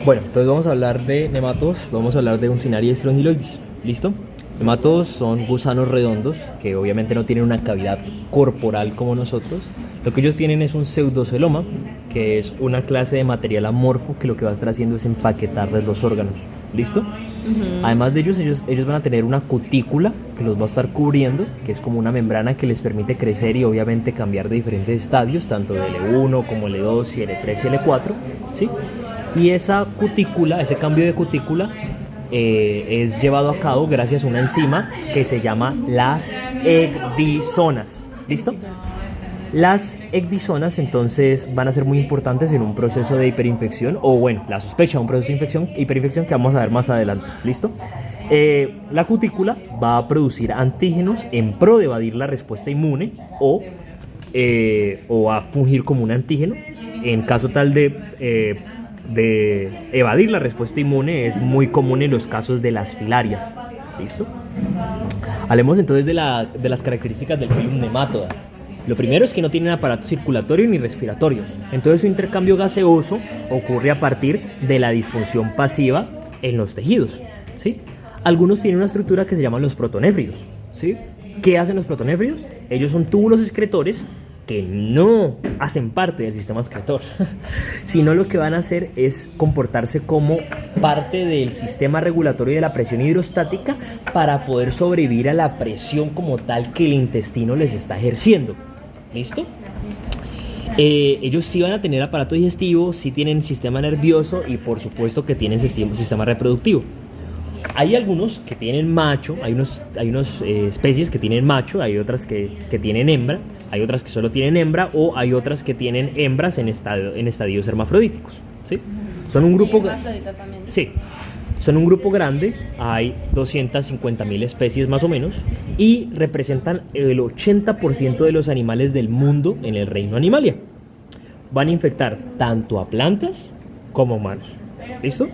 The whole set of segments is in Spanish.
Bueno, entonces vamos a hablar de nematodos, vamos a hablar de Uncinaria strongyloides, ¿listo? Nematodos son gusanos redondos que obviamente no tienen una cavidad corporal como nosotros. Lo que ellos tienen es un pseudoceloma, que es una clase de material amorfo que lo que va a estar haciendo es empaquetarles los órganos, ¿listo? Además de ellos van a tener una cutícula que los va a estar cubriendo, que es como una membrana que les permite crecer y obviamente cambiar de diferentes estadios, tanto de L1 como L2 y L3 y L4, ¿sí? Y esa cutícula, ese cambio de cutícula es llevado a cabo gracias a una enzima que se llama las ecdisonas, ¿listo? Las ecdisonas entonces van a ser muy importantes en un proceso de hiperinfección, o bueno, la sospecha de un proceso de hiperinfección que vamos a ver más adelante, ¿listo? La cutícula va a producir antígenos en pro de evadir la respuesta inmune o va a fungir como un antígeno. En caso tal de evadir la respuesta inmune es muy común en los casos de las filarias, ¿listo? Hablemos entonces de las características del Phylum Nematoda. Lo primero es que no tienen aparato circulatorio ni respiratorio, entonces su intercambio gaseoso ocurre a partir de la disfunción pasiva en los tejidos, ¿sí? Algunos tienen una estructura que se llaman los protonéfridos, ¿sí? ¿Qué hacen los protonéfridos? Ellos son túbulos excretorios que no hacen parte del sistema excretor, sino lo que van a hacer es comportarse como parte del sistema regulatorio de la presión hidrostática para poder sobrevivir a la presión como tal que el intestino les está ejerciendo. ¿Listo? Ellos sí van a tener aparato digestivo, sí tienen sistema nervioso y por supuesto que tienen sistema reproductivo. Hay algunos que tienen macho, hay unas especies que tienen macho, hay otras que tienen hembra, hay otras que solo tienen hembra o hay otras que tienen hembras en estadios hermafrodíticos, ¿sí? Son un grupo hermafroditas también. Sí. Son un grupo grande, hay 250.000 especies más o menos y representan el 80% de los animales del mundo en el reino Animalia. Van a infectar tanto a plantas como a humanos. ¿Listo?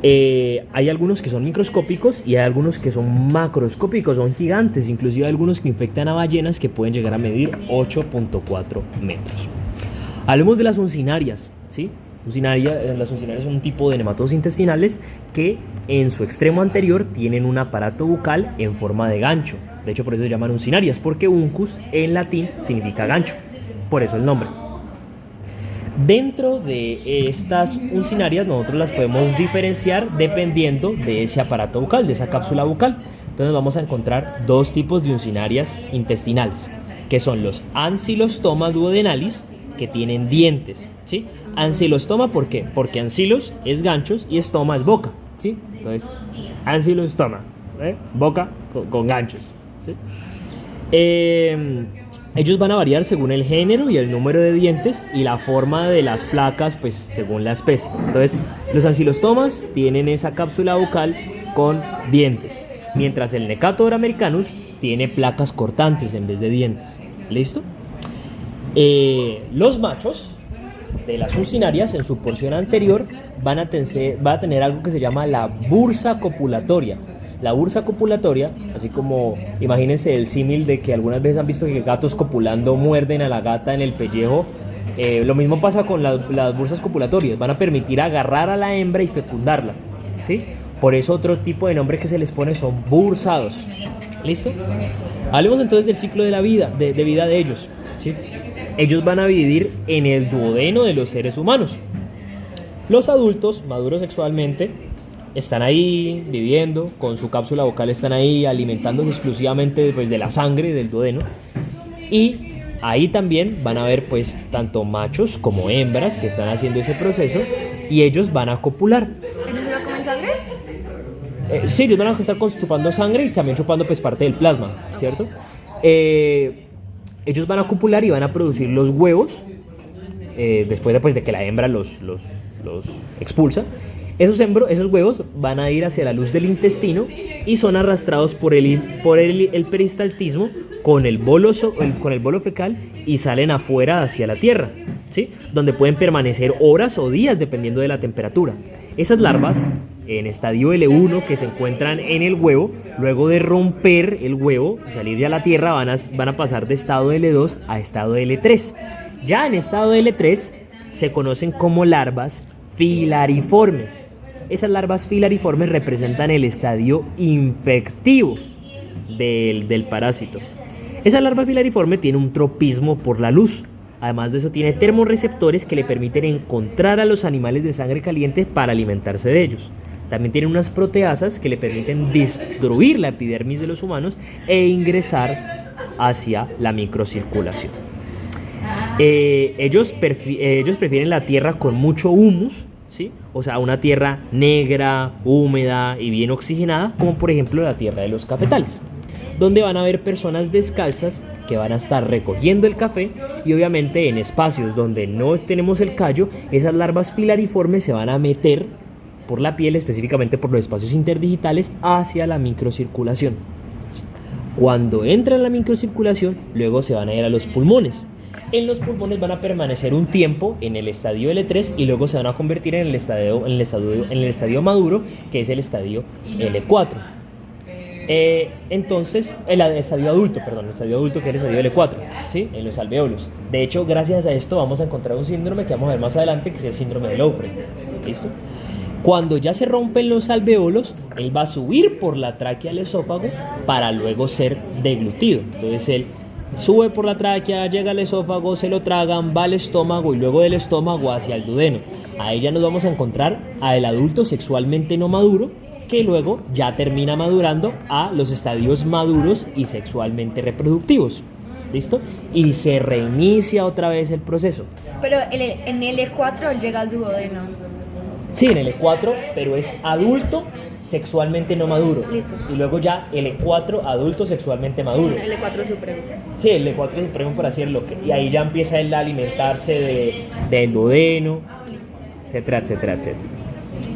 Hay algunos que son microscópicos y hay algunos que son macroscópicos, son gigantes, inclusive hay algunos que infectan a ballenas que pueden llegar a medir 8.4 metros. Hablemos de las uncinarias, ¿sí? Las uncinarias son un tipo de nematodos intestinales que en su extremo anterior tienen un aparato bucal en forma de gancho. De hecho, por eso se llaman uncinarias, porque uncus en latín significa gancho, por eso el nombre. Dentro de estas uncinarias nosotros las podemos diferenciar dependiendo de ese aparato bucal, de esa cápsula bucal. Entonces vamos a encontrar dos tipos de uncinarias intestinales, que son los ancylostoma duodenalis, que tienen dientes, ¿sí? Ancylostoma, ¿por qué? Porque ancyllos es ganchos y estoma es boca, ¿sí? Entonces, ancylostoma, boca con ganchos, ¿sí? Ellos van a variar según el género y el número de dientes y la forma de las placas, pues según la especie. Entonces, los ancyllostomas tienen esa cápsula bucal con dientes, mientras el Necatodon americanus tiene placas cortantes en vez de dientes. ¿Listo? Los machos de las uncinarias en su porción anterior va a tener algo que se llama la bursa copulatoria. La bursa copulatoria, así como imagínense el símil de que algunas veces han visto que gatos copulando muerden a la gata en el pellejo, lo mismo pasa con las bursas copulatorias, van a permitir agarrar a la hembra y fecundarla, ¿sí? Por eso otro tipo de nombre que se les pone son bursados. ¿Listo? Hablemos entonces del ciclo de vida de ellos, ¿sí? Ellos van a vivir en el duodeno de los seres humanos. Los adultos, maduros sexualmente, están ahí viviendo, con su cápsula bucal están ahí alimentándose exclusivamente pues, de la sangre del duodeno. Y ahí también van a haber pues tanto machos como hembras que están haciendo ese proceso y ellos van a copular. ¿Ellos se lo comen sangre? Sí, ellos van a estar chupando sangre y también chupando pues parte del plasma, ¿cierto? Ellos van a copular y van a producir los huevos después de que la hembra los expulsa. Esos huevos van a ir hacia la luz del intestino y son arrastrados por el peristaltismo con el bolo fecal y salen afuera hacia la tierra, ¿sí? Donde pueden permanecer horas o días dependiendo de la temperatura. Esas larvas en estadio L1 que se encuentran en el huevo, luego de romper el huevo y salir ya a la tierra van a pasar de estado L2 a estado L3. Ya en estado L3 se conocen como larvas filariformes. Esas larvas filariformes representan el estadio infectivo del parásito. Esa larva filariforme tiene un tropismo por la luz. Además de eso, tiene termorreceptores que le permiten encontrar a los animales de sangre caliente para alimentarse de ellos. También tiene unas proteasas que le permiten destruir la epidermis de los humanos e ingresar hacia la microcirculación. Ellos prefieren la tierra con mucho humus, ¿sí? O sea, una tierra negra, húmeda y bien oxigenada, como por ejemplo la tierra de los cafetales, donde van a haber personas descalzas que van a estar recogiendo el café, y obviamente en espacios donde no tenemos el callo, esas larvas filariformes se van a meter por la piel, específicamente por los espacios interdigitales, hacia la microcirculación. Cuando entran en la microcirculación, luego se van a ir a los pulmones. En los pulmones van a permanecer un tiempo en el estadio L3 y luego se van a convertir en el estadio maduro, que es el estadio L4. Entonces, el estadio adulto, que es el estadio L4, ¿sí? En los alveolos. De hecho, gracias a esto vamos a encontrar un síndrome que vamos a ver más adelante, que es el síndrome de Lowry. ¿Listo? Cuando ya se rompen los alveolos, él va a subir por la tráquea al esófago para luego ser deglutido. Entonces él sube por la tráquea, llega al esófago, se lo tragan, va al estómago y luego del estómago hacia el duodeno. Ahí ya nos vamos a encontrar al adulto sexualmente no maduro, que luego ya termina madurando a los estadios maduros y sexualmente reproductivos. ¿Listo? Y se reinicia otra vez el proceso. Pero en L4 él llega al duodeno. Sí, en el E4, pero es adulto sexualmente no maduro. Listo. Y luego ya el E4 adulto sexualmente maduro. El L4 supremo. Sí, el E4 supremo, por así decirlo. Y ahí ya empieza él a alimentarse del duodeno, etcétera, etcétera, etcétera.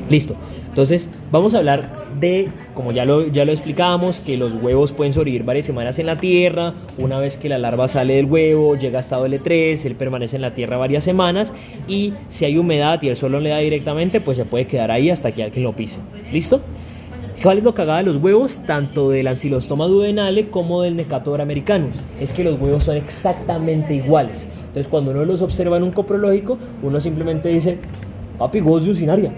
Listo. Entonces, vamos a hablar de, como ya lo explicábamos, que los huevos pueden sobrevivir varias semanas en la tierra. Una vez que la larva sale del huevo, llega a estado L3, él permanece en la tierra varias semanas, y si hay humedad y el sol no le da directamente, pues se puede quedar ahí hasta que alguien lo pise. ¿Listo? ¿Cuál es lo cagada de los huevos? Tanto del Ancylostoma duodenale como del Necator americanus. Es que los huevos son exactamente iguales. Entonces, cuando uno los observa en un coprológico, uno simplemente dice, papi, huevos de usinaria.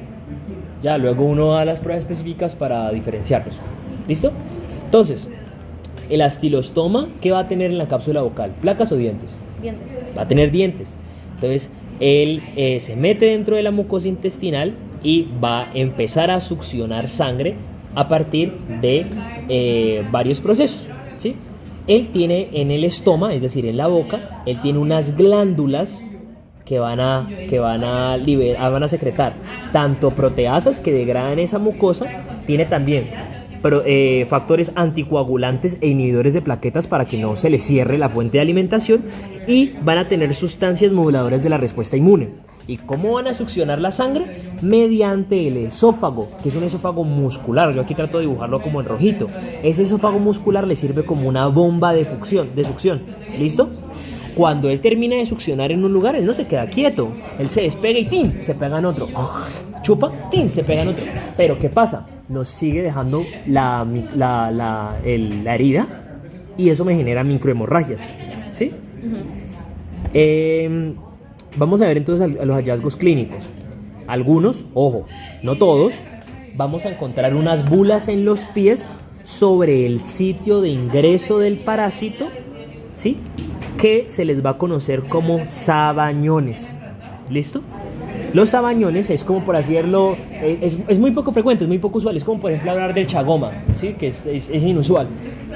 Ya, luego uno da las pruebas específicas para diferenciarlos. ¿Listo? Entonces, el astilostoma, ¿qué va a tener en la cápsula vocal? ¿Placas o dientes? Dientes. Va a tener dientes. Entonces, él se mete dentro de la mucosa intestinal y va a empezar a succionar sangre a partir de varios procesos, ¿sí? Él tiene en el estoma, es decir, en la boca, él tiene unas glándulas que van a secretar tanto proteasas que degradan esa mucosa, tiene también factores anticoagulantes e inhibidores de plaquetas para que no se le cierre la fuente de alimentación, y van a tener sustancias moduladoras de la respuesta inmune. ¿Y cómo van a succionar la sangre? Mediante el esófago, que es un esófago muscular. Yo aquí trato de dibujarlo como en rojito. Ese esófago muscular le sirve como una bomba de succión. ¿Listo? Cuando él termina de succionar en un lugar, él no se queda quieto. Él se despega y ¡tin! Se pega en otro. Chupa, ¡tin! Se pega en otro. Pero ¿qué pasa? Nos sigue dejando la herida, y eso me genera microhemorragias. ¿Sí? Vamos a ver entonces a los hallazgos clínicos. Algunos, ojo, no todos, vamos a encontrar unas bulas en los pies sobre el sitio de ingreso del parásito, ¿sí? Que se les va a conocer como sabañones. ¿Listo? Los sabañones es como, por así decirlo, es muy poco frecuente, es muy poco usual. Es como, por ejemplo, hablar del chagoma, ¿sí? Que es inusual.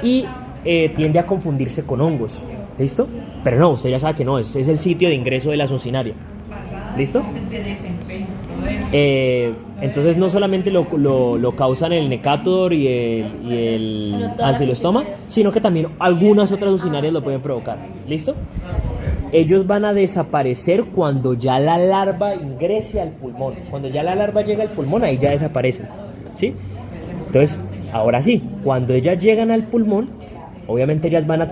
Y tiende a confundirse con hongos. ¿Listo? Pero no, usted ya sabe que no, es el sitio de ingreso de la sucinaria. ¿Listo? Entonces no solamente lo causan el Necator y el Ancylostoma, sino que también algunas otras sucinarias lo pueden provocar. ¿Listo? Ellos van a desaparecer cuando ya la larva ingrese al pulmón. Cuando ya la larva llega al pulmón, ahí ya desaparecen. ¿Sí? Entonces, ahora sí, cuando ellas llegan al pulmón, obviamente ellas van a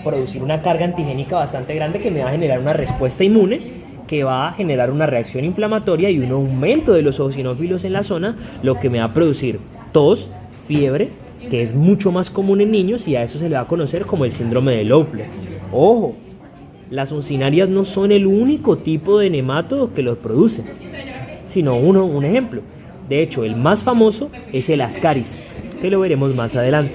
producir una carga antigénica bastante grande que me va a generar una respuesta inmune, que va a generar una reacción inflamatoria y un aumento de los eosinófilos en la zona, lo que me va a producir tos, fiebre, que es mucho más común en niños, y a eso se le va a conocer como el síndrome de Lowry. Ojo, las uncinarias no son el único tipo de nematodo que los produce. sino un ejemplo. De hecho, el más famoso es el Ascaris, que lo veremos más adelante.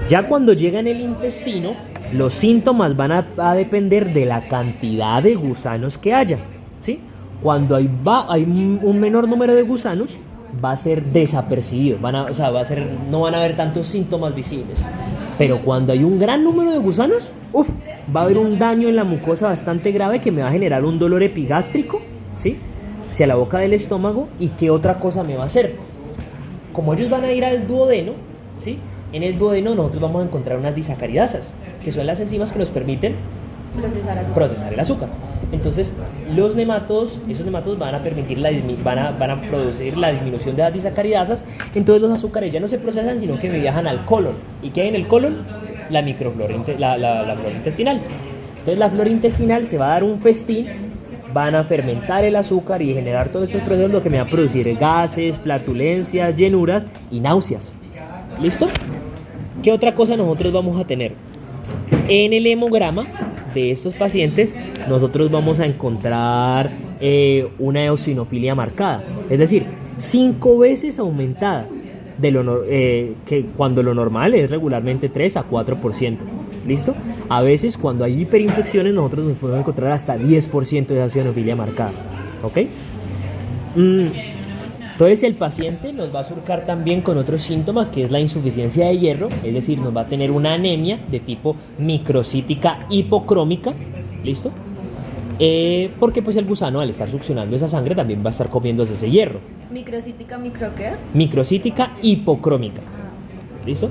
Ya cuando llega en el intestino, los síntomas van a depender de la cantidad de gusanos que haya, ¿sí? Cuando hay un menor número de gusanos, va a ser desapercibido, no van a haber tantos síntomas visibles. Pero cuando hay un gran número de gusanos, va a haber un daño en la mucosa bastante grave que me va a generar un dolor epigástrico, ¿sí? Hacia la boca del estómago. ¿Y qué otra cosa me va a hacer? Como ellos van a ir al duodeno, ¿sí? En el duodeno nosotros vamos a encontrar unas disacaridasas, que son las enzimas que nos permiten procesar el azúcar. Entonces, esos nematodos van a permitir van a producir la disminución de las disacaridasas. Entonces los azúcares ya no se procesan, sino que me viajan al colon. ¿Y qué hay en el colon? La microflora, la flora intestinal. Entonces la flora intestinal se va a dar un festín, van a fermentar el azúcar y generar todos esos procesos, lo que me va a producir gases, flatulencias, llenuras y náuseas. ¿Listo? ¿Qué otra cosa nosotros vamos a tener? En el hemograma de estos pacientes nosotros vamos a encontrar una eosinofilia marcada, es decir, 5 veces aumentada de que cuando lo normal es regularmente 3 a 4%. ¿Listo? A veces cuando hay hiperinfecciones nosotros nos podemos encontrar hasta 10% de eosinofilia marcada. ¿Ok? Entonces el paciente nos va a surcar también con otro síntoma, que es la insuficiencia de hierro, es decir, nos va a tener una anemia de tipo microcítica hipocrómica. ¿Listo? Porque pues el gusano, al estar succionando esa sangre, también va a estar comiéndose ese hierro. ¿Microcítica, micro qué? Microcítica hipocrómica. ¿Listo?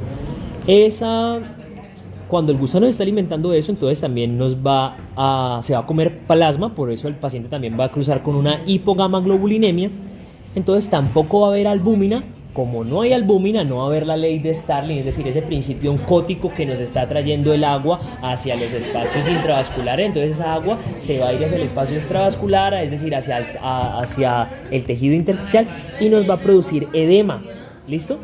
Cuando el gusano está alimentando eso, entonces también se va a comer plasma, por eso el paciente también va a cruzar con una hipogamaglobulinemia. Entonces tampoco va a haber albúmina. Como no hay albúmina, no va a haber la ley de Starling, es decir, ese principio oncótico que nos está trayendo el agua hacia los espacios intravasculares. Entonces esa agua se va a ir hacia el espacio extravascular, es decir, hacia el tejido intersticial, y nos va a producir edema. ¿Listo?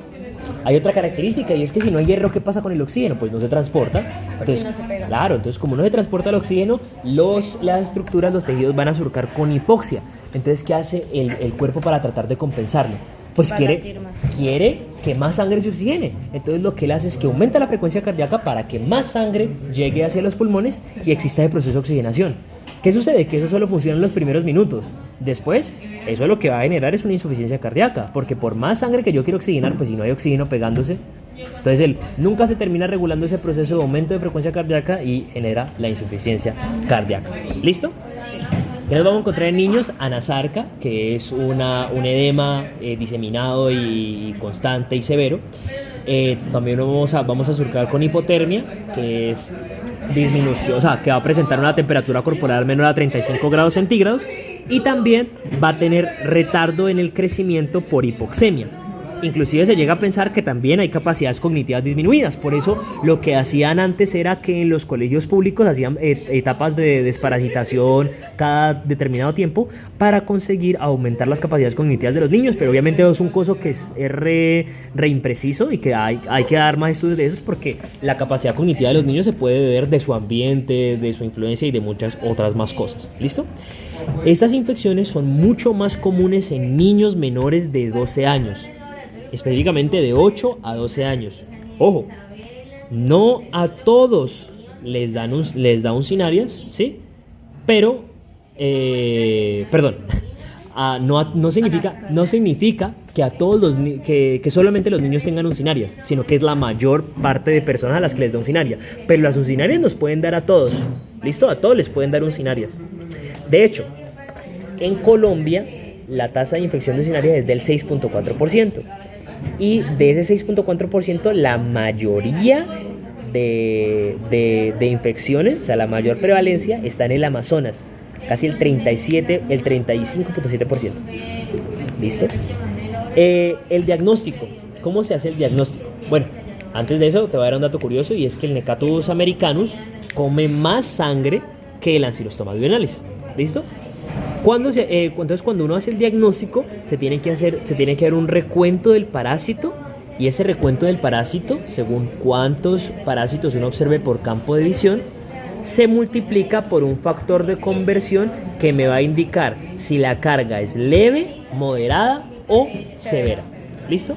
Hay otra característica, y es que si no hay hierro, ¿qué pasa con el oxígeno? Pues no se transporta. Entonces, no se pega. Claro, entonces como no se transporta el oxígeno, las estructuras, los tejidos van a surcar con hipoxia. Entonces, ¿qué hace el cuerpo para tratar de compensarlo? Pues quiere que más sangre se oxigene. Entonces lo que él hace es que aumenta la frecuencia cardíaca para que más sangre llegue hacia los pulmones y exista el proceso de oxigenación. ¿Qué sucede? Que eso solo funciona en los primeros minutos. Después, eso lo que va a generar es una insuficiencia cardíaca, porque por más sangre que yo quiero oxigenar, pues si no hay oxígeno pegándose, entonces él nunca se termina regulando ese proceso de aumento de frecuencia cardíaca y genera la insuficiencia cardíaca. ¿Listo? ¿Qué nos vamos a encontrar en niños? Anasarca, que es un edema diseminado y constante y severo. También vamos a surcar con hipotermia, que es disminución, o sea, que va a presentar una temperatura corporal menor a 35 grados centígrados, y también va a tener retardo en el crecimiento por hipoxemia. Inclusive se llega a pensar que también hay capacidades cognitivas disminuidas. Por eso lo que hacían antes era que en los colegios públicos hacían etapas de desparasitación cada determinado tiempo para conseguir aumentar las capacidades cognitivas de los niños. Pero obviamente es un coso que es re impreciso, y que hay que dar más estudios de esos, porque la capacidad cognitiva de los niños se puede ver de su ambiente, de su influencia y de muchas otras más cosas. ¿Listo? Estas infecciones son mucho más comunes en niños menores de 12 años. Específicamente de 8 a 12 años. Ojo, no a todos les da uncinarias, ¿sí? Pero, perdón, no significa que a todos que solamente los niños tengan uncinarias, sino que es la mayor parte de personas a las que les da uncinaria. Pero las uncinarias nos pueden dar a todos, ¿listo? A todos les pueden dar uncinarias. De hecho, en Colombia la tasa de infección de uncinaria es del 6.4%. Y de ese 6.4%, la mayoría de infecciones, o sea, la mayor prevalencia está en el Amazonas, casi el 35.7%. ¿Listo? El diagnóstico. ¿Cómo se hace el diagnóstico? Bueno, antes de eso te voy a dar un dato curioso, y es que el Necatus americanus come más sangre que el Ancylostoma duodenalis. ¿Listo? Entonces cuando uno hace el diagnóstico, se tiene que hacer un recuento del parásito, y ese recuento del parásito, según cuántos parásitos uno observe por campo de visión, se multiplica por un factor de conversión que me va a indicar si la carga es leve, moderada o severa. ¿Listo?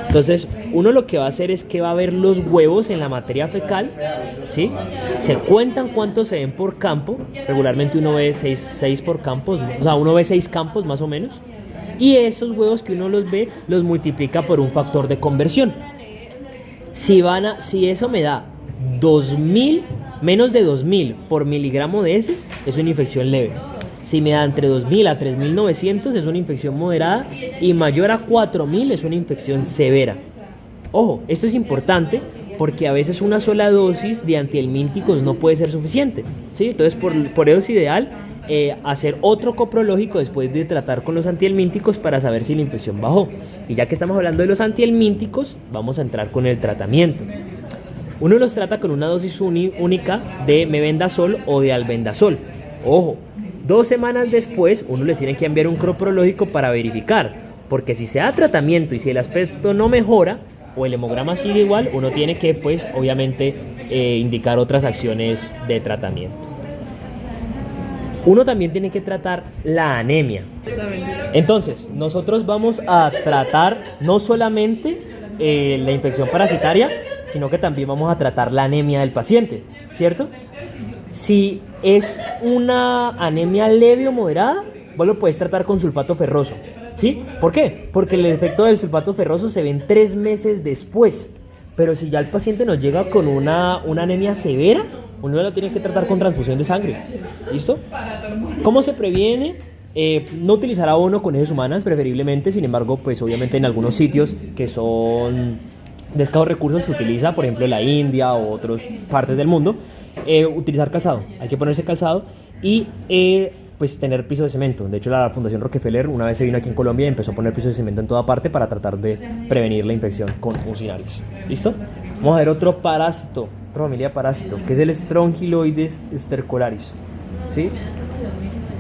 Entonces, uno lo que va a hacer es que va a ver los huevos en la materia fecal, ¿sí? Se cuentan cuántos se ven por campo. Regularmente uno ve 6 por campos, o sea, uno ve 6 campos más o menos. Y esos huevos que uno los ve, los multiplica por un factor de conversión. Si eso me da 2000, menos de 2000 por miligramo de heces, es una infección leve. Si me da entre 2000 a 3900 es una infección moderada y mayor a 4000 es una infección severa. Ojo, esto es importante porque a veces una sola dosis de antihelmínticos no puede ser suficiente, ¿sí? Entonces por eso es ideal hacer otro coprológico después de tratar con los antihelmínticos para saber si la infección bajó. Y ya que estamos hablando de los antihelmínticos, vamos a entrar con el tratamiento. Uno los trata con una dosis única de mebendazol o de albendazol. Ojo, 2 semanas después uno les tiene que enviar un coprológico para verificar, porque si se da tratamiento y si el aspecto no mejora o el hemograma sigue igual, uno tiene que, pues, obviamente indicar otras acciones de tratamiento. Uno también tiene que tratar la anemia. Entonces, nosotros vamos a tratar no solamente la infección parasitaria, sino que también vamos a tratar la anemia del paciente, ¿cierto? Si es una anemia leve o moderada, vos lo puedes tratar con sulfato ferroso, ¿sí? ¿Por qué? Porque el efecto del sulfato ferroso se ve en 3 meses después. Pero si ya el paciente nos llega con una anemia severa, uno lo tiene que tratar con transfusión de sangre. ¿Listo? ¿Cómo se previene? No utilizar abono con heces humanas, preferiblemente. Sin embargo, pues obviamente en algunos sitios que son de escasos recursos se utiliza, por ejemplo, en la India o otras partes del mundo, utilizar calzado. Hay que ponerse calzado y pues tener piso de cemento. De hecho, la Fundación Rockefeller una vez se vino aquí en Colombia y empezó a poner piso de cemento en toda parte para tratar de prevenir la infección con Mucinarius. ¿Listo? Vamos a ver otro parásito, otra familia de parásito, que es el Strongyloides stercolaris. ¿Sí?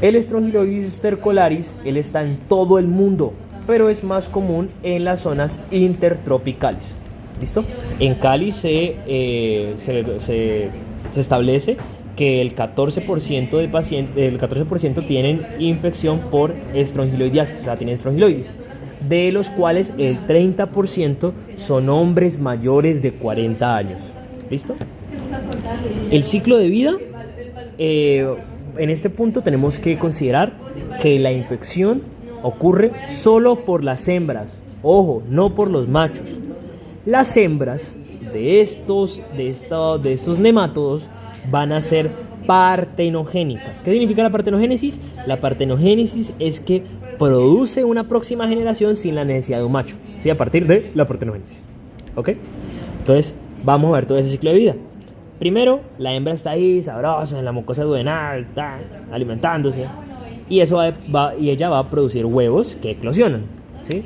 El Strongyloides stercolaris, él está en todo el mundo, pero es más común en las zonas intertropicales. ¿Listo? En Cali se establece que el 14% de pacientes, el 14% tienen infección por estrongiloidiasis, o sea, tienen estrongiloides, de los cuales el 30% son hombres mayores de 40 años. ¿Listo? El ciclo de vida, en este punto tenemos que considerar que la infección ocurre solo por las hembras, ojo, no por los machos. Las hembras de estos nemátodos van a ser partenogénicas. ¿Qué significa la partenogénesis? La partenogénesis es que produce una próxima generación sin la necesidad de un macho, ¿sí? A partir de la partenogénesis. ¿Ok? Entonces, vamos a ver todo ese ciclo de vida. Primero, la hembra está ahí, sabrosa, en la mucosa duodenal, alimentándose. Y ella va a producir huevos que eclosionan, ¿sí?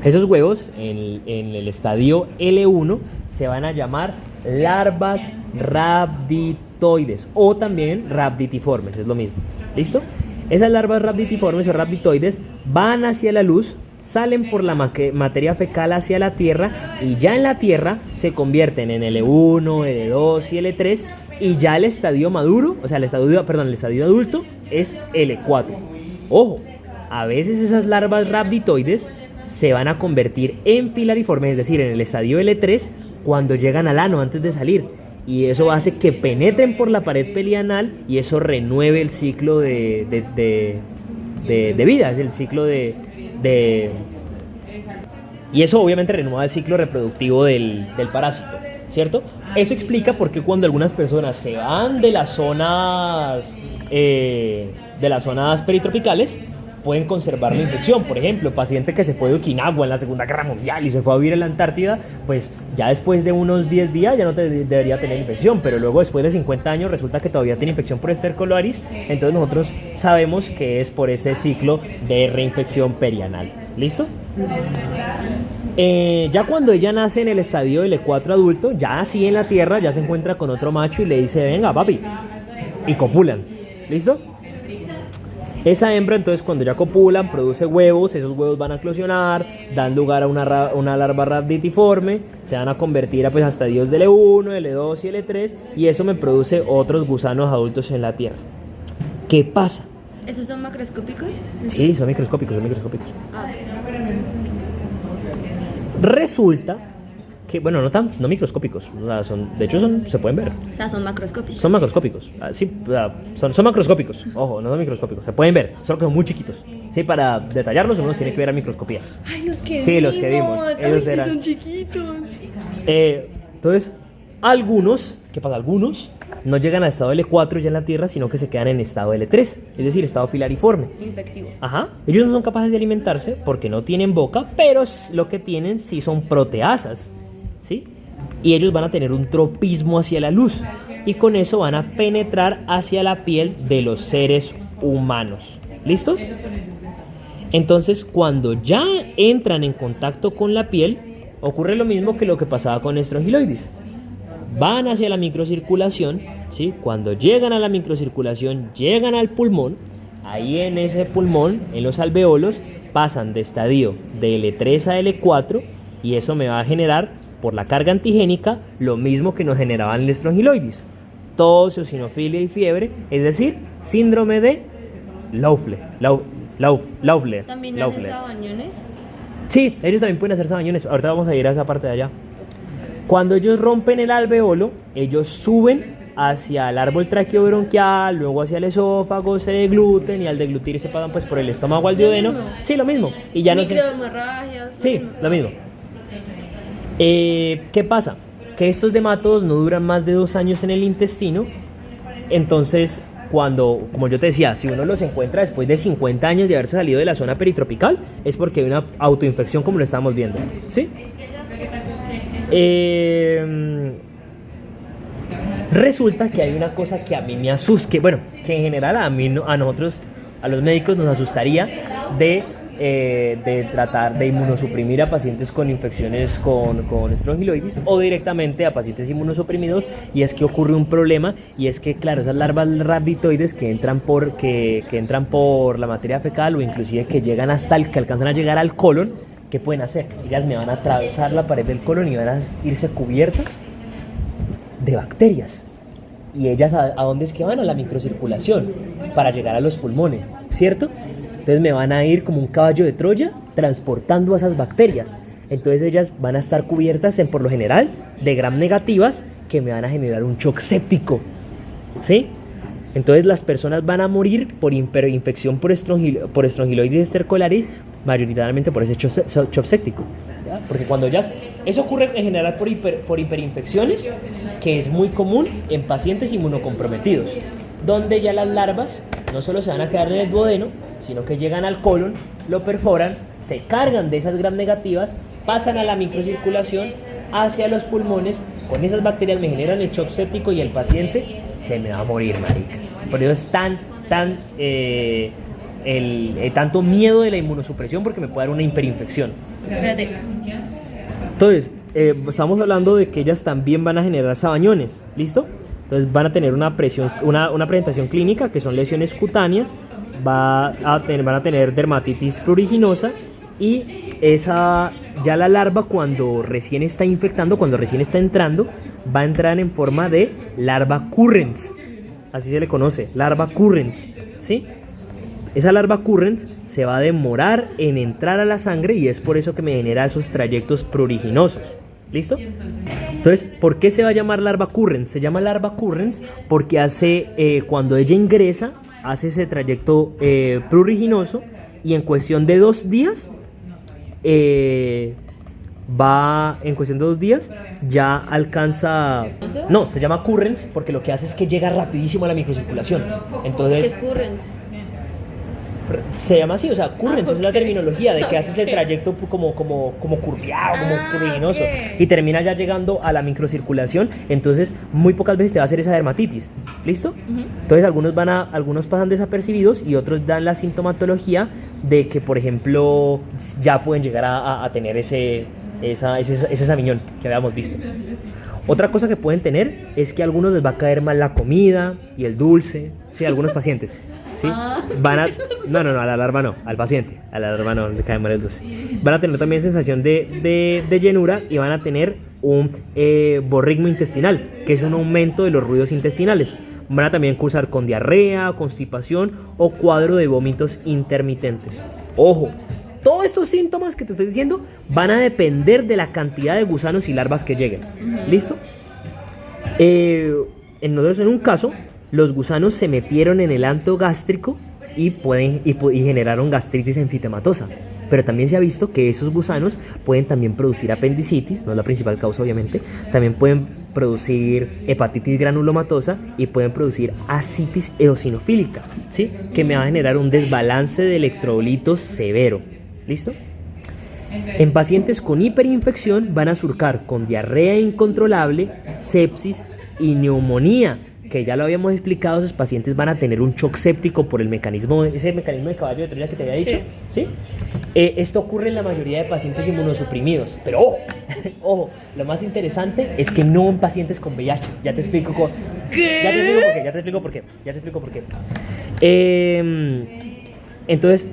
Esos huevos, en el estadio L1, se van a llamar larvas rhabditoides o también rhabditiformes, es lo mismo. ¿Listo? Esas larvas rhabditiformes o rhabditoides van hacia la luz, salen por la materia fecal hacia la tierra y ya en la tierra se convierten en L1, L2 y L3 y ya el estadio maduro, o sea, el estadio adulto es L4. Ojo, a veces esas larvas rhabditoides se van a convertir en filariformes, es decir, en el estadio L3 cuando llegan al ano antes de salir. Y eso hace que penetren por la pared perianal y eso renueve el ciclo de vida, es el ciclo y eso obviamente renueva el ciclo reproductivo del parásito, ¿cierto? Eso explica por qué cuando algunas personas se van de las zonas peritropicales pueden conservar la infección. Por ejemplo, paciente que se fue de Okinawa en la Segunda Guerra Mundial y se fue a vivir en la Antártida, pues ya después de unos 10 días ya no debería tener infección, pero luego después de 50 años resulta que todavía tiene infección por Stercolaris, entonces nosotros sabemos que es por ese ciclo de reinfección perianal. ¿Listo? Ya cuando ella nace en el estadio L4 adulto, ya así en la tierra, ya se encuentra con otro macho y le dice, venga papi, y copulan. ¿Listo? Esa hembra, entonces, cuando ya copulan, produce huevos, esos huevos van a eclosionar, dan lugar a una larva raditiforme, se van a convertir a, pues, hasta estadios de L1, L2 y L3, y eso me produce otros gusanos adultos en la Tierra. ¿Qué pasa? ¿Esos son macroscópicos? Sí, son microscópicos, son microscópicos. Ah, Resulta que, bueno, no microscópicos, o sea, de hecho se pueden ver. o sea, son macroscópicos. Son macroscópicos, sí, o sea, son macroscópicos, ojo, no son microscópicos, se pueden ver, solo que son muy chiquitos. Sí, para detallarlos uno tiene que ver a microscopía. Ay, los que Sí, los que vimos, ellos sí eran. son chiquitos. Entonces, ¿qué pasa? Algunos no llegan al estado L4 ya en la Tierra, sino que se quedan en estado L3, es decir, estado filariforme. Infectivo. Ajá, ellos no son capaces de alimentarse porque no tienen boca, pero lo que tienen sí son proteasas, ¿sí? Y ellos van a tener un tropismo hacia la luz y con eso van a penetrar hacia la piel de los seres humanos. ¿Listos? Entonces, cuando ya entran en contacto con la piel, ocurre lo mismo que lo que pasaba con Strongyloides. Van hacia la microcirculación, ¿sí? Cuando llegan a la microcirculación, llegan al pulmón, ahí en ese pulmón, en los alveolos, pasan de estadio de L3 a L4 y eso me va a generar, por la carga antigénica, lo mismo que nos generaban el Strongyloides. Tos, eosinofilia y fiebre, es decir, síndrome de Loeffler. ¿También hacen sabañones? Sí, ellos también pueden hacer sabañones. Ahorita vamos a ir a esa parte de allá. Cuando ellos rompen el alveolo, ellos suben hacia el árbol traqueobronquial, luego hacia el esófago, se degluten y al deglutir se pasan pues por el estómago al duodeno. Sí, lo mismo. Y ya no se... Microhemorragias. Sí, lo mismo. ¿Qué pasa? Que estos dermatos no duran más de 2 años en el intestino. Entonces, como yo te decía, si uno los encuentra después de 50 años de haberse salido de la zona peritropical, es porque hay una autoinfección como lo estamos viendo, ¿sí? Resulta que hay una cosa que a mí me asusta, que en general a nosotros, a los médicos nos asustaría de tratar de inmunosuprimir a pacientes con infecciones con Strongyloides o directamente a pacientes inmunosuprimidos, y es que ocurre un problema, y es que claro, esas larvas raditoides que entran por la materia fecal o inclusive que alcanzan a llegar al colon, ¿qué pueden hacer? Ellas me van a atravesar la pared del colon y van a irse cubiertas de bacterias. Y ellas, ¿a dónde es que van? A la microcirculación para llegar a los pulmones, ¿cierto? Entonces me van a ir como un caballo de Troya transportando a esas bacterias. Entonces ellas van a estar cubiertas por lo general de gram negativas que me van a generar un shock séptico, ¿sí? Entonces las personas van a morir por infección por Strongyloides stercolaris, mayoritariamente por ese shock séptico, ¿ya? Porque cuando eso ocurre en general por hiperinfecciones, que es muy común en pacientes inmunocomprometidos, donde ya las larvas no solo se van a quedar en el duodeno, sino que llegan al colon, lo perforan, se cargan de esas gram negativas, pasan a la microcirculación hacia los pulmones, con esas bacterias me generan el shock séptico y el paciente se me va a morir, marica. Por eso es tanto miedo de la inmunosupresión, porque me puede dar una hiperinfección. Espérate. Entonces, estamos hablando de que ellas también van a generar sabañones, ¿listo? Entonces van a tener una presentación clínica que son lesiones cutáneas, van a tener dermatitis pruriginosa, y ya la larva cuando recién está infectando, cuando recién está entrando, va a entrar en forma de larva currens, así se le conoce, larva currens, ¿sí? Esa larva currens se va a demorar en entrar a la sangre y es por eso que me genera esos trayectos pruriginosos. ¿Listo? Entonces, ¿por qué se va a llamar larva currens? Se llama larva currens porque cuando ella ingresa, hace ese trayecto pruriginoso y en cuestión de 2 días, ya alcanza... No, se llama currens porque lo que hace es que llega rapidísimo a la microcirculación. Entonces, ¿Qué es current? se llama así, o sea, currents es la terminología de que hace ese trayecto como curviado, como pruriginoso, y termina ya llegando a la microcirculación. Entonces muy pocas veces te va a hacer esa dermatitis, ¿listo? Entonces algunos pasan desapercibidos y otros dan la sintomatología de que, por ejemplo, ya pueden llegar a tener ese sabiñón que habíamos visto. Otra cosa que pueden tener es que a algunos les va a caer mal la comida y el dulce, sí, a algunos pacientes. ¿sí? Van a, no, a la larva no, al paciente. A la larva no, le cae mal el 12. Van a tener también sensación de llenura y van a tener un borrismo intestinal, que es un aumento de los ruidos intestinales. Van a también cursar con diarrea, constipación o cuadro de vómitos intermitentes. Ojo, todos estos síntomas que te estoy diciendo van a depender de la cantidad de gusanos y larvas que lleguen. ¿Listo? En un caso, los gusanos se metieron en el anto gástrico y generaron gastritis enfitematosa. Pero también se ha visto que esos gusanos pueden también producir apendicitis, no es la principal causa obviamente, también pueden producir hepatitis granulomatosa y pueden producir ascitis eosinofílica, ¿sí? Que me va a generar un desbalance de electrolitos severo. ¿Listo? En pacientes con hiperinfección van a surcar con diarrea incontrolable, sepsis y neumonía, que ya lo habíamos explicado. Esos pacientes van a tener un shock séptico por ese mecanismo de caballo de Troya que te había dicho. ¿Sí? Esto ocurre en la mayoría de pacientes inmunosuprimidos, pero ojo, ojo, lo más interesante es que no en pacientes con VIH. Ya te explico por qué. Entonces,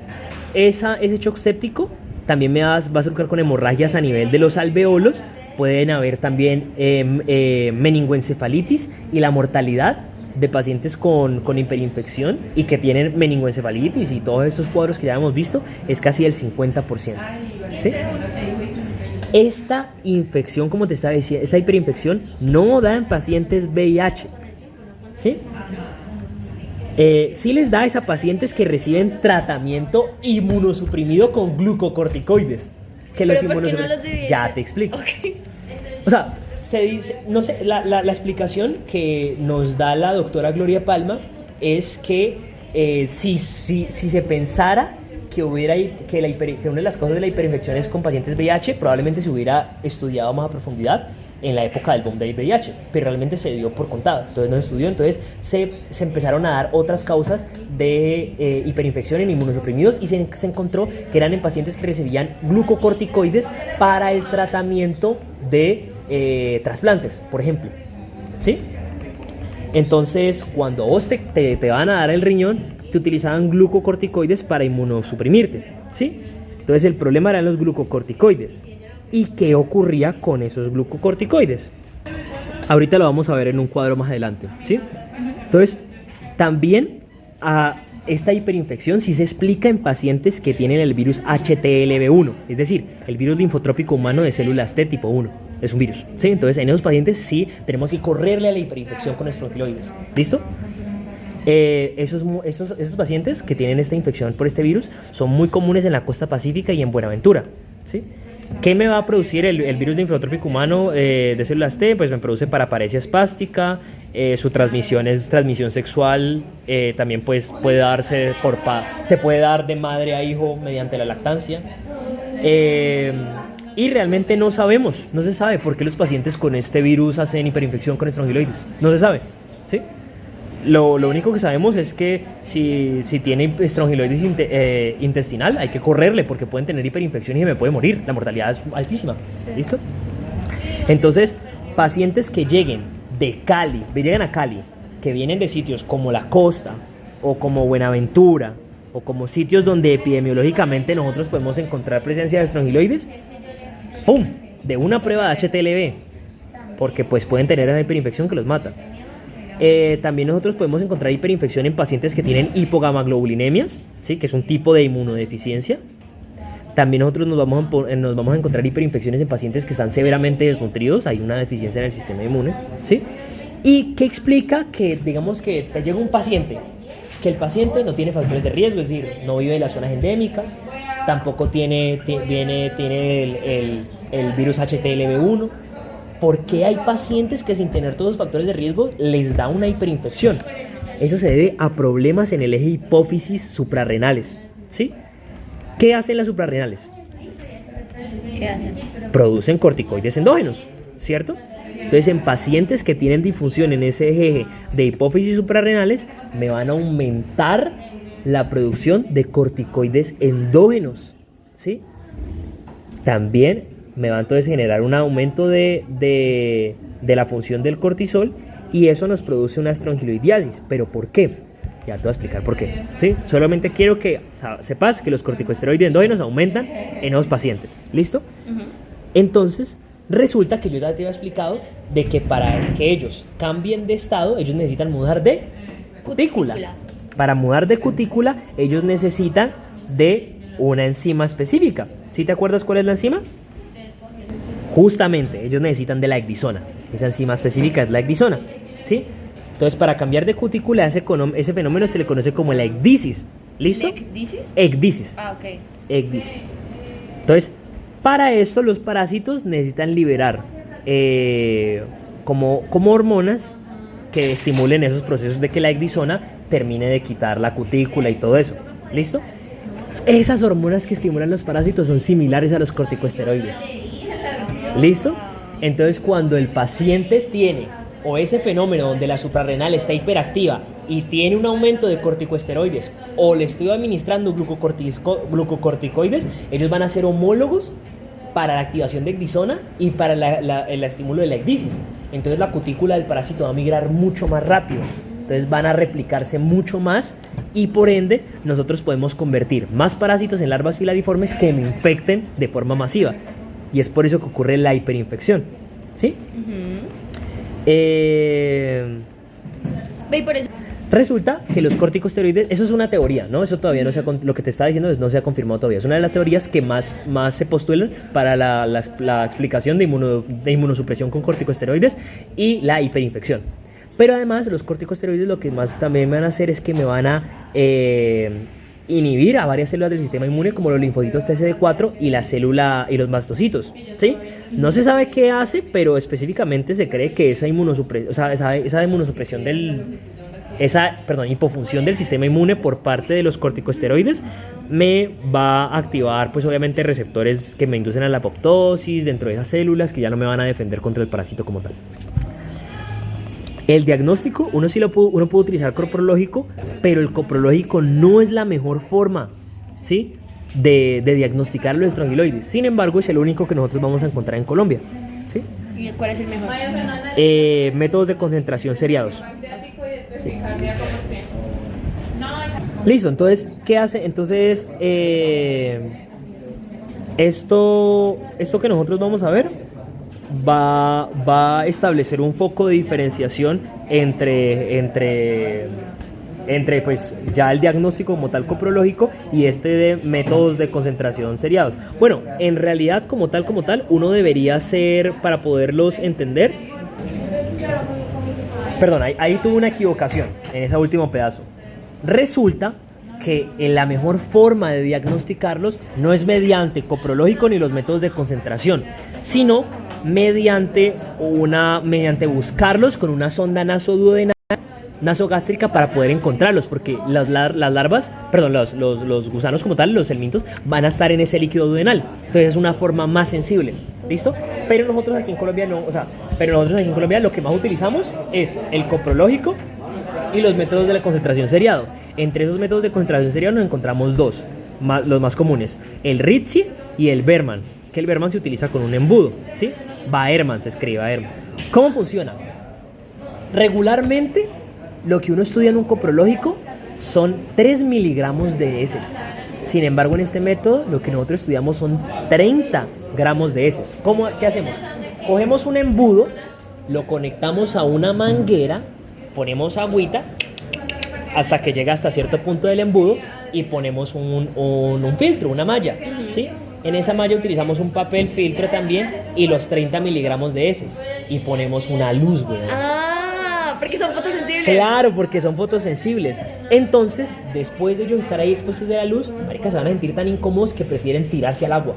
ese shock séptico también va a surcar con hemorragias a nivel de los alveolos. Pueden haber también meningoencefalitis, y la mortalidad de pacientes con hiperinfección y que tienen meningoencefalitis y todos estos cuadros que ya hemos visto es casi el 50%. ¿Sí? Esta infección, como te estaba diciendo, esta hiperinfección no da en pacientes VIH. ¿Sí? Sí les da a pacientes que reciben tratamiento inmunosuprimido con glucocorticoides. Que los inmunosuprimidos... Ya te explico. Okay. O sea, se dice, no sé, la explicación que nos da la doctora Gloria Palma es que si se pensara que una de las causas de la hiperinfección es con pacientes VIH, probablemente se hubiera estudiado más a profundidad en la época del boom del VIH, pero realmente se dio por contado, entonces no se estudió. Entonces se empezaron a dar otras causas de hiperinfección en inmunosuprimidos y se encontró que eran en pacientes que recibían glucocorticoides para el tratamiento de trasplantes, por ejemplo. ¿Sí? Entonces, cuando vos te van a dar el riñón, te utilizaban glucocorticoides para inmunosuprimirte. ¿Sí? Entonces, el problema eran los glucocorticoides. ¿Y qué ocurría con esos glucocorticoides? Ahorita lo vamos a ver en un cuadro más adelante, ¿sí? Entonces, también esta hiperinfección sí se explica en pacientes que tienen el virus HTLV1, es decir, el virus linfotrópico humano de células T tipo 1. Es un virus, ¿sí? Entonces, en esos pacientes sí tenemos que correrle a la hiperinfección con estrongiloides. ¿Listo? Esos pacientes que tienen esta infección por este virus son muy comunes en la costa pacífica y en Buenaventura, ¿sí? ¿Qué me va a producir el virus linfotrópico humano de células T? Pues me produce paraparesia espástica, su transmisión es transmisión sexual, también pues se puede dar de madre a hijo mediante la lactancia. Y realmente no se sabe por qué los pacientes con este virus hacen hiperinfección con estrongiloides. No se sabe, ¿sí? Lo único que sabemos es que si tiene estrongiloides intestinal, hay que correrle porque pueden tener hiperinfección y me puede morir. La mortalidad es altísima. Sí. ¿Listo? Entonces, pacientes que lleguen a Cali, que vienen de sitios como la costa o como Buenaventura o como sitios donde epidemiológicamente nosotros podemos encontrar presencia de estrongiloides, ¡pum!, de una prueba de HTLV, porque pues pueden tener esa hiperinfección que los mata. También nosotros podemos encontrar hiperinfección en pacientes que tienen hipogamaglobulinemias, ¿sí? Que es un tipo de inmunodeficiencia. También nosotros nos vamos a encontrar hiperinfecciones en pacientes que están severamente desnutridos, hay una deficiencia en el sistema inmune, ¿sí? Y que explica que, digamos que te llega un paciente, que el paciente no tiene factores de riesgo, es decir, no vive en las zonas endémicas, tampoco tiene el virus HTLV1. ¿Por qué hay pacientes que sin tener todos los factores de riesgo les da una hiperinfección? Eso se debe a problemas en el eje hipófisis suprarrenales, ¿sí? ¿Qué hacen las suprarrenales? ¿Qué hacen? Producen corticoides endógenos, ¿cierto? Entonces, en pacientes que tienen disfunción en ese eje de hipófisis suprarrenales, me van a aumentar la producción de corticoides endógenos, ¿sí? También me va entonces a generar un aumento de la función del cortisol y eso nos produce una estrongiloidiasis. ¿Pero por qué? Ya te voy a explicar por qué. ¿Sí? Solamente quiero que sepas que los corticosteroides endógenos aumentan en esos pacientes. ¿Listo? Entonces, resulta que yo ya te había explicado de que para que ellos cambien de estado, ellos necesitan mudar de cutícula. Para mudar de cutícula, ellos necesitan de una enzima específica. ¿Sí te acuerdas cuál es la enzima? Justamente, ellos necesitan de la ecdisona. Esa enzima específica es la ecdisona. ¿Sí? Entonces, para cambiar de cutícula, ese fenómeno se le conoce como la ecdisis. ¿Listo? ¿Ecdisis? Ecdisis. Ah, ok. Ecdisis. Entonces, para esto los parásitos necesitan liberar como hormonas que estimulen esos procesos de que la ecdisona termine de quitar la cutícula y todo eso. ¿Listo? Esas hormonas que estimulan los parásitos son similares a los corticosteroides. ¿Listo? Entonces, cuando el paciente tiene o ese fenómeno donde la suprarrenal está hiperactiva y tiene un aumento de corticosteroides o le estoy administrando glucocorticoides, ellos van a ser homólogos para la activación de ecdisona y para el estímulo de la ecdisis. Entonces la cutícula del parásito va a migrar mucho más rápido. Entonces van a replicarse mucho más y por ende nosotros podemos convertir más parásitos en larvas filariformes que me infecten de forma masiva. Y es por eso que ocurre la hiperinfección. ¿Sí? Ve y por eso. Resulta que los corticosteroides, eso es una teoría, ¿no? Eso todavía no se ha, lo que te estaba diciendo no se ha confirmado todavía. Es una de las teorías que más se postulan para la explicación de inmunosupresión con corticosteroides y la hiperinfección. Pero además los corticosteroides lo que más también me van a hacer es que me van a inhibir a varias células del sistema inmune como los linfocitos TCD4 y la célula y los mastocitos, ¿sí? No se sabe qué hace, pero específicamente se cree que esa inmunosupresión hipofunción del sistema inmune por parte de los corticosteroides me va a activar, pues obviamente, receptores que me inducen a la apoptosis dentro de esas células que ya no me van a defender contra el parásito como tal. El diagnóstico, uno puede utilizar coprológico, pero el coprológico no es la mejor forma, ¿sí?, de diagnosticar los estrongiloides. Sin embargo, es el único que nosotros vamos a encontrar en Colombia, ¿sí? ¿Y cuál es el mejor? Métodos de concentración seriados. Sí. Listo, entonces, ¿qué hace? Entonces, esto que nosotros vamos a ver va a establecer un foco de diferenciación entre pues ya el diagnóstico como tal coprológico y de métodos de concentración seriados. Bueno, en realidad como tal uno debería ser, para poderlos entender, perdón, ahí tuve una equivocación en ese último pedazo. Resulta que la mejor forma de diagnosticarlos no es mediante coprológico ni los métodos de concentración, sino mediante buscarlos con una sonda nasogástrica para poder encontrarlos, porque los gusanos como tal, los helmintos, van a estar en ese líquido duodenal. Entonces es una forma más sensible, ¿listo? Pero nosotros aquí en Colombia lo que más utilizamos es el coprológico y los métodos de la concentración seriado. Entre esos métodos de concentración seriado nos encontramos dos, los más comunes, el Ritchie y el Berman, que el Berman se utiliza con un embudo, ¿sí? Baerman se escribe, Baerman. ¿Cómo funciona? Regularmente, lo que uno estudia en un coprológico son 3 miligramos de heces. Sin embargo, en este método, lo que nosotros estudiamos son 30 gramos de heces. ¿Qué hacemos? Cogemos un embudo, lo conectamos a una manguera, ponemos agüita hasta que llega hasta cierto punto del embudo y ponemos un filtro, una malla, ¿sí? En esa malla utilizamos un papel filtro también y los 30 miligramos de heces y ponemos una luz, güey. Ah, porque son fotosensibles. Claro, porque son fotosensibles. Entonces, después de ellos estar ahí expuestos de la luz, maricas, se van a sentir tan incómodos que prefieren tirarse al agua.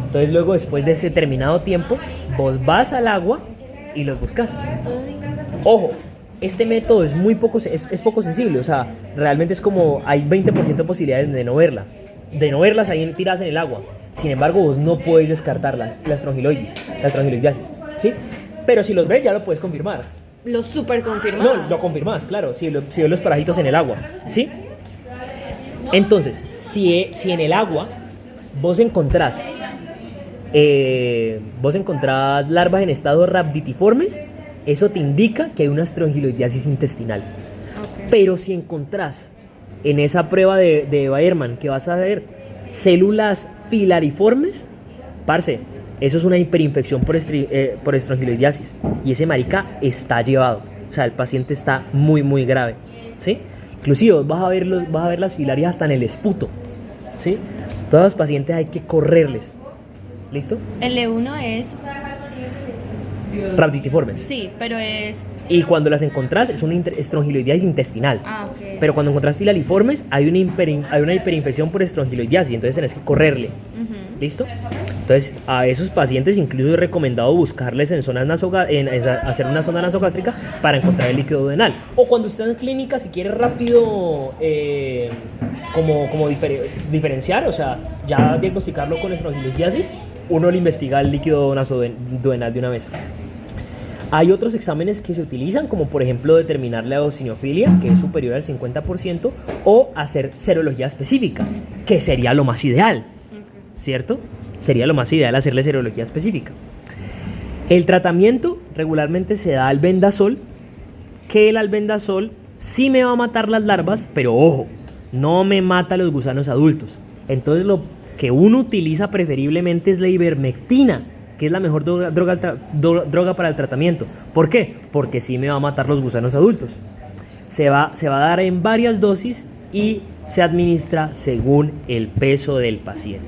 Entonces luego, después de ese determinado tiempo, vos vas al agua y los buscas. Ojo, este método es es poco sensible, o sea, realmente es como hay 20% de posibilidades de no verlas ahí tiradas en el agua. Sin embargo, vos no podés descartar las estrongiloidiasis, ¿sí? Pero si los ves, ya lo puedes confirmar. Lo super confirmás. No, lo confirmás, claro, si ves los parásitos en el agua, ¿sí? Entonces, si en el agua vos encontrás larvas en estado rhabditiformes, eso te indica que hay una estrongiloidiasis intestinal. Okay. Pero si encontrás en esa prueba de Bayerman que vas a ver células filariformes, parce, eso es una hiperinfección por estrongiloidiasis. Y ese marica está llevado. O sea, el paciente está muy, muy grave. ¿Sí? Inclusive vas a ver las filarias hasta en el esputo. ¿Sí? Todos los pacientes hay que correrles. ¿Listo? El E1 es... Rhabditiformes. Sí, pero es... Y cuando las encontrás es una estrongiloidiasis intestinal. Ah, ok. Pero cuando encontrás filariformes hay una hiperinfección por estrongiloidiasis, entonces tenés que correrle. Ujú. ¿Listo? Entonces a esos pacientes incluso es recomendado buscarles en zonas hacer una zona nasogástrica para encontrar el líquido duodenal. O cuando usted en clínica, si quiere rápido diferenciar, o sea, ya diagnosticarlo con estrongiloidiasis, uno le investiga el líquido nasoduodenal de una vez. Hay otros exámenes que se utilizan, como por ejemplo determinar la eosinofilia, que es superior al 50%, o hacer serología específica, que sería lo más ideal, ¿cierto? Sería lo más ideal hacerle serología específica. El tratamiento regularmente se da albendazol, que el albendazol sí me va a matar las larvas, pero ojo, no me mata los gusanos adultos. Entonces lo que uno utiliza preferiblemente es la ivermectina, que es la mejor droga para el tratamiento. ¿Por qué? Porque sí me va a matar los gusanos adultos. Se va a dar en varias dosis y se administra según el peso del paciente.